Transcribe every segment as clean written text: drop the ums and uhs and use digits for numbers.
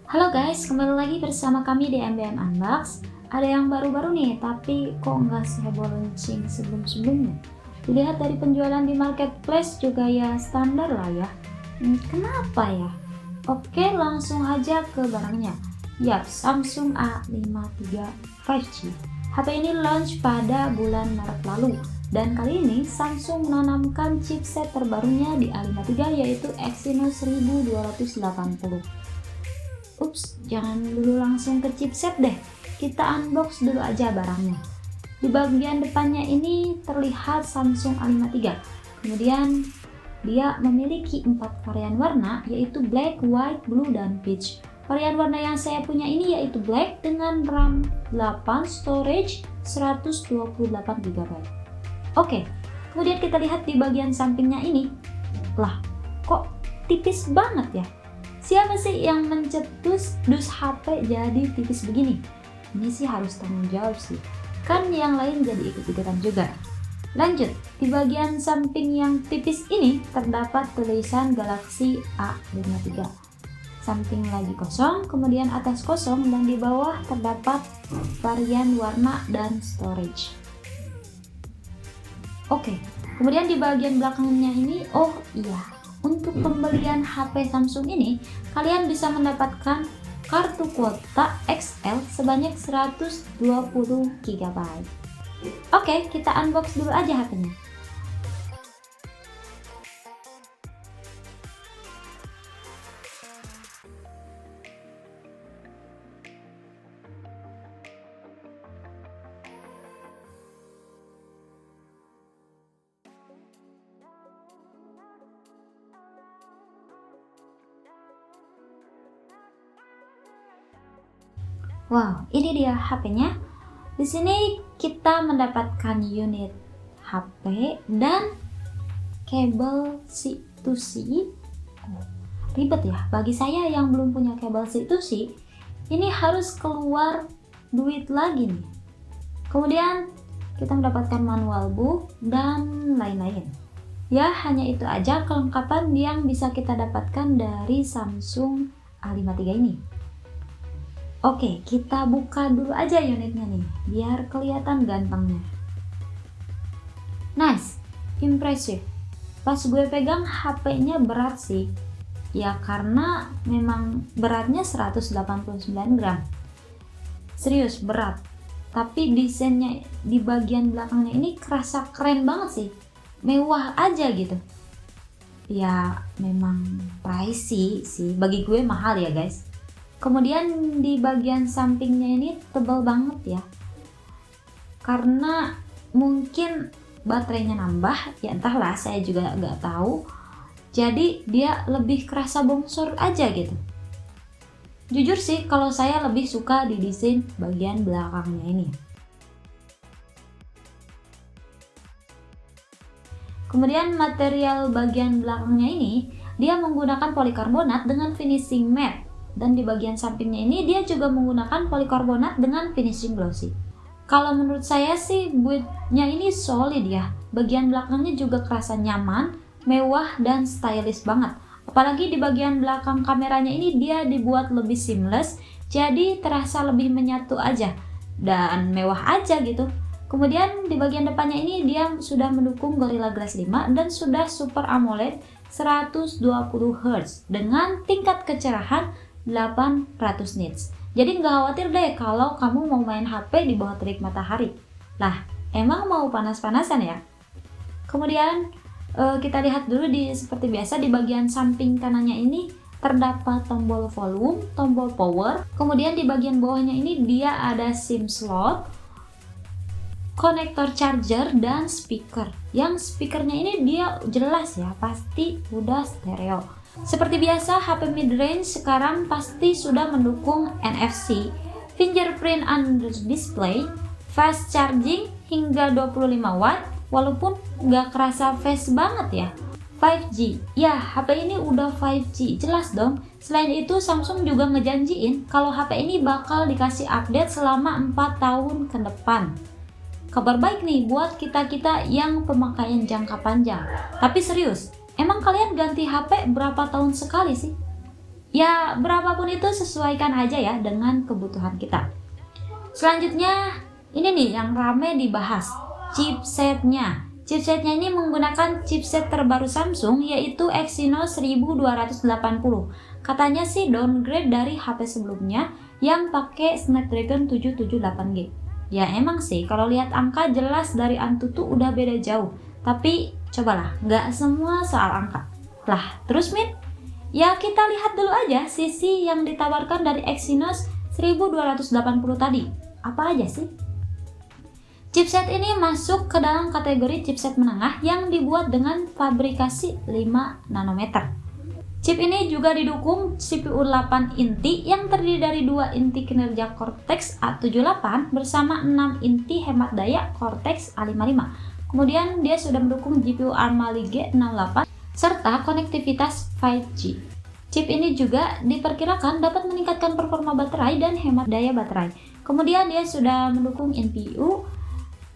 Halo guys, kembali lagi bersama kami di MBM Unbox. Ada yang baru-baru nih, tapi kok nggak seheboh launching sebelum-sebelumnya. Dilihat dari penjualan di marketplace juga ya standar lah ya. Kenapa ya? Oke, langsung aja ke barangnya. Yap, Samsung A53 5G. HP ini launch pada bulan Maret lalu. Dan kali ini Samsung menanamkan chipset terbarunya di A53 yaitu Exynos 1280. Ups, jangan dulu langsung ke chipset deh. Kita unbox dulu aja barangnya. Di bagian depannya ini terlihat Samsung A53. Kemudian dia memiliki 4 varian warna yaitu black, white, blue, dan peach. Varian warna yang saya punya ini yaitu black dengan RAM 8, storage 128 GB. Oke, kemudian kita lihat di bagian sampingnya ini. Lah, kok tipis banget ya? Siapa sih yang mencetus dus HP jadi tipis begini? Ini sih harus tanggung jawab sih. Kan yang lain jadi ikut-ikutan juga. Lanjut, di bagian samping yang tipis ini terdapat tulisan Galaxy A53. Samping lagi kosong, kemudian atas kosong, dan di bawah terdapat varian warna dan storage. Oke, kemudian di bagian belakangnya ini, oh iya, untuk pembelian HP Samsung ini, kalian bisa mendapatkan kartu kuota XL sebanyak 120 GB. Oke, kita unbox dulu aja HP-nya. Wow, ini dia HP-nya. Di sini kita mendapatkan unit HP dan kabel C2C. Ribet ya, bagi saya yang belum punya kabel C2C, ini harus keluar duit lagi nih. Kemudian kita mendapatkan manual book dan lain-lain. Ya, hanya itu aja kelengkapan yang bisa kita dapatkan dari Samsung A53 ini. Oke, kita buka dulu aja unitnya nih, biar kelihatan gantengnya. Nice, impressive. Pas gue pegang HP-nya berat sih. Ya karena memang beratnya 189 gram. Serius, berat. Tapi desainnya di bagian belakangnya ini kerasa keren banget sih. Mewah aja gitu. Ya memang pricey sih, bagi gue mahal ya guys. Kemudian di bagian sampingnya ini tebal banget ya, karena mungkin baterainya nambah, ya entahlah, saya juga nggak tahu. Jadi dia lebih kerasa bongsor aja gitu. Jujur sih kalau saya lebih suka di desain bagian belakangnya ini. Kemudian material bagian belakangnya ini dia menggunakan polikarbonat dengan finishing matte. Dan di bagian sampingnya ini dia juga menggunakan polikarbonat dengan finishing glossy. Kalau menurut saya sih build-nya ini solid ya. Bagian belakangnya juga kerasa nyaman, mewah, dan stylish banget. Apalagi di bagian belakang kameranya ini dia dibuat lebih seamless, jadi terasa lebih menyatu aja dan mewah aja gitu. Kemudian di bagian depannya ini dia sudah mendukung Gorilla Glass 5 dan sudah Super AMOLED 120 Hz dengan tingkat kecerahan 800 nits. Jadi nggak khawatir deh kalau kamu mau main HP di bawah terik matahari. Lah, emang mau panas-panasan ya? Kemudian kita lihat dulu seperti biasa di bagian samping kanannya ini terdapat tombol volume, tombol power. Kemudian di bagian bawahnya ini dia ada SIM slot, konektor charger, dan speaker. Yang speakernya ini dia jelas ya, pasti udah stereo. Seperti biasa, HP mid-range sekarang pasti sudah mendukung NFC, fingerprint under display, fast charging hingga 25 watt, walaupun nggak kerasa fast banget ya. 5G, ya HP ini udah 5G, jelas dong. Selain itu Samsung juga ngejanjiin kalau HP ini bakal dikasih update selama 4 tahun ke depan. Kabar baik nih buat kita-kita yang pemakaian jangka panjang. Tapi serius, emang kalian ganti HP berapa tahun sekali sih? Ya, berapapun itu sesuaikan aja ya dengan kebutuhan kita. Selanjutnya, ini nih yang rame dibahas, chipsetnya. Chipsetnya ini menggunakan chipset terbaru Samsung yaitu Exynos 1280. Katanya sih downgrade dari HP sebelumnya yang pakai Snapdragon 778G. Ya emang sih kalau lihat angka jelas dari Antutu udah beda jauh. Tapi cobalah, nggak semua soal angka. Lah, terus Min? Ya kita lihat dulu aja sisi yang ditawarkan dari Exynos 1280 tadi. Apa aja sih? Chipset ini masuk ke dalam kategori chipset menengah yang dibuat dengan fabrikasi 5 nanometer. Chip ini juga didukung CPU 8 inti yang terdiri dari 2 inti kinerja Cortex A78 bersama 6 inti hemat daya Cortex A55. Kemudian dia sudah mendukung GPU ARM Mali G68 serta konektivitas 5G. Chip ini juga diperkirakan dapat meningkatkan performa baterai dan hemat daya baterai. Kemudian dia sudah mendukung NPU,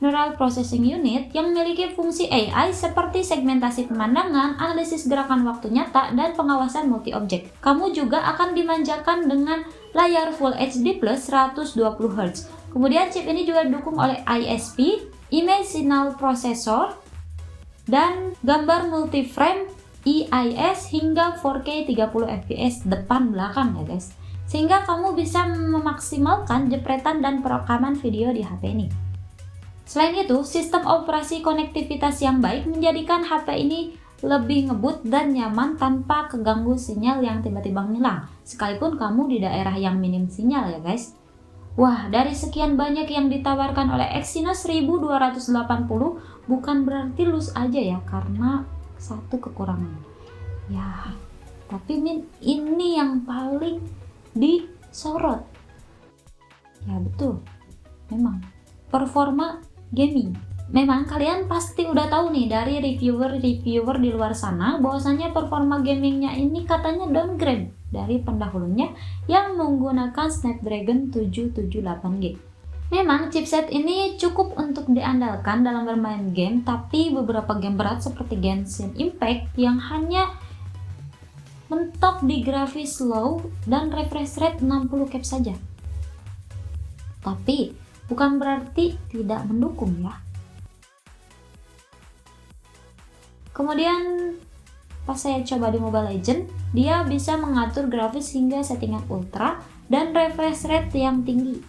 Neural Processing Unit, yang memiliki fungsi AI seperti segmentasi pemandangan, analisis gerakan waktu nyata, dan pengawasan multi-objek. Kamu juga akan dimanjakan dengan layar Full HD plus 120Hz. Kemudian chip ini juga didukung oleh ISP, Image Signal Processor, dan gambar multi-frame EIS hingga 4K 30fps depan belakang ya guys. Sehingga kamu bisa memaksimalkan jepretan dan perekaman video di HP ini. Selain itu, sistem operasi konektivitas yang baik menjadikan HP ini lebih ngebut dan nyaman tanpa keganggu sinyal yang tiba-tiba hilang, sekalipun kamu di daerah yang minim sinyal ya guys. Wah, dari sekian banyak yang ditawarkan oleh Exynos 1280, bukan berarti lus aja ya, karena satu kekurangan. Ya, tapi ini yang paling disorot. Ya betul, memang performa gaming. Memang kalian pasti udah tahu nih dari reviewer di luar sana bahwasanya performa gamingnya ini katanya downgrade dari pendahulunya yang menggunakan Snapdragon 778G. Memang chipset ini cukup untuk diandalkan dalam bermain game, tapi beberapa game berat seperti Genshin Impact yang hanya mentok di grafis low dan refresh rate 60 Hz saja. Tapi bukan berarti tidak mendukung ya. Kemudian pas saya coba di Mobile Legends, dia bisa mengatur grafis hingga settingan ultra dan refresh rate yang tinggi.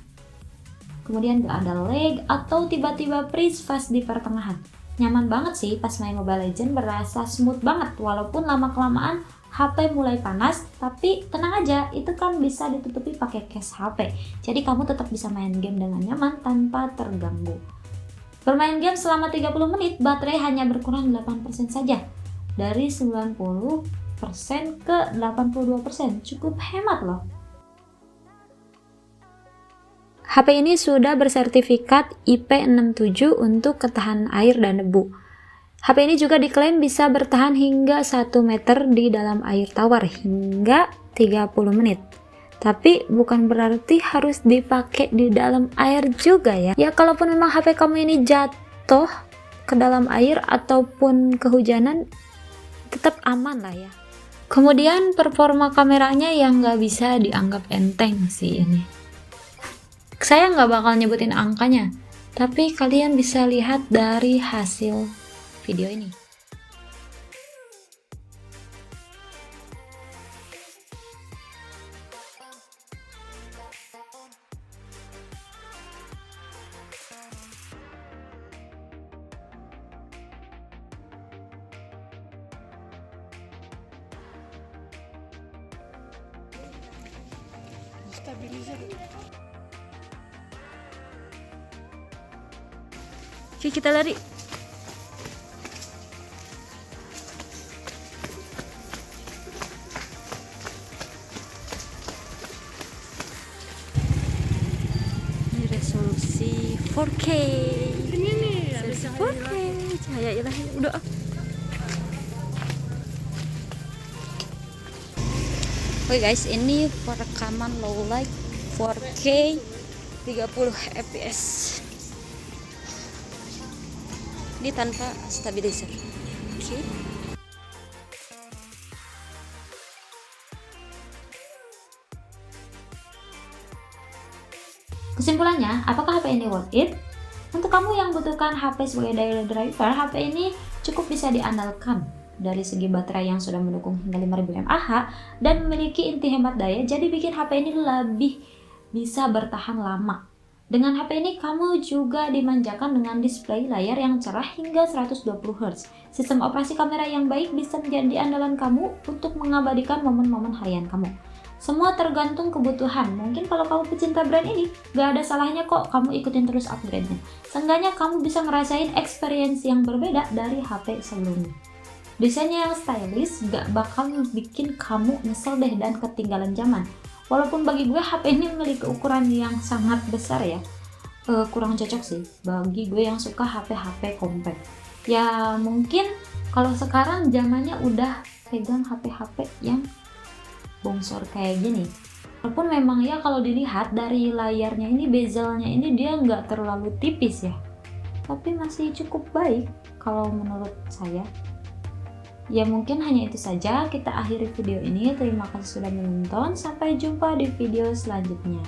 Kemudian gak ada lag atau tiba-tiba freeze fast di pertengahan. Nyaman banget sih pas main Mobile Legends, berasa smooth banget walaupun lama-kelamaan HP mulai panas, tapi tenang aja, itu kan bisa ditutupi pakai case HP. Jadi kamu tetap bisa main game dengan nyaman tanpa terganggu. Bermain game selama 30 menit, baterai hanya berkurang 8% saja. Dari 90% ke 82%, cukup hemat loh. HP ini sudah bersertifikat IP67 untuk ketahanan air dan debu. HP ini juga diklaim bisa bertahan hingga 1 meter di dalam air tawar hingga 30 menit. Tapi bukan berarti harus dipakai di dalam air juga ya. Ya kalaupun memang HP kamu ini jatuh ke dalam air ataupun kehujanan, tetap aman lah ya. Kemudian performa kameranya yang nggak bisa dianggap enteng sih ini. Saya nggak bakal nyebutin angkanya, tapi kalian bisa lihat dari hasil video ini. Oke, kita lari. Ini resolusi 4K. Ini nih, Resolusi 4K. Cahaya ilahi. Udah. Oke guys, ini perekaman low light 4K 30 fps. Ini tanpa stabilizer. Oke. Kesimpulannya, apakah HP ini worth it? Untuk kamu yang butuhkan HP sebagai daily driver, HP ini cukup bisa diandalkan dari segi baterai yang sudah mendukung hingga 5000 mAh dan memiliki inti hemat daya, jadi bikin HP ini lebih bisa bertahan lama. Dengan HP ini kamu juga dimanjakan dengan display layar yang cerah hingga 120 Hz. Sistem operasi kamera yang baik bisa menjadi andalan kamu untuk mengabadikan momen-momen harian kamu. Semua tergantung kebutuhan. Mungkin kalau kamu pecinta brand ini, gak ada salahnya kok kamu ikutin terus upgrade-nya. Seenggaknya kamu bisa ngerasain experience yang berbeda dari HP sebelumnya. Desainnya yang stylish gak bakal bikin kamu nyesel deh dan ketinggalan zaman. Walaupun bagi gue HP ini memiliki ukuran yang sangat besar ya, kurang cocok sih bagi gue yang suka HP-HP compact. Ya mungkin kalau sekarang zamannya udah pegang HP-HP yang bongsor kayak gini. Walaupun memang ya kalau dilihat dari layarnya ini, bezelnya ini dia nggak terlalu tipis ya, tapi masih cukup baik kalau menurut saya. Ya mungkin hanya itu saja, kita akhiri video ini. Terima kasih sudah menonton, sampai jumpa di video selanjutnya.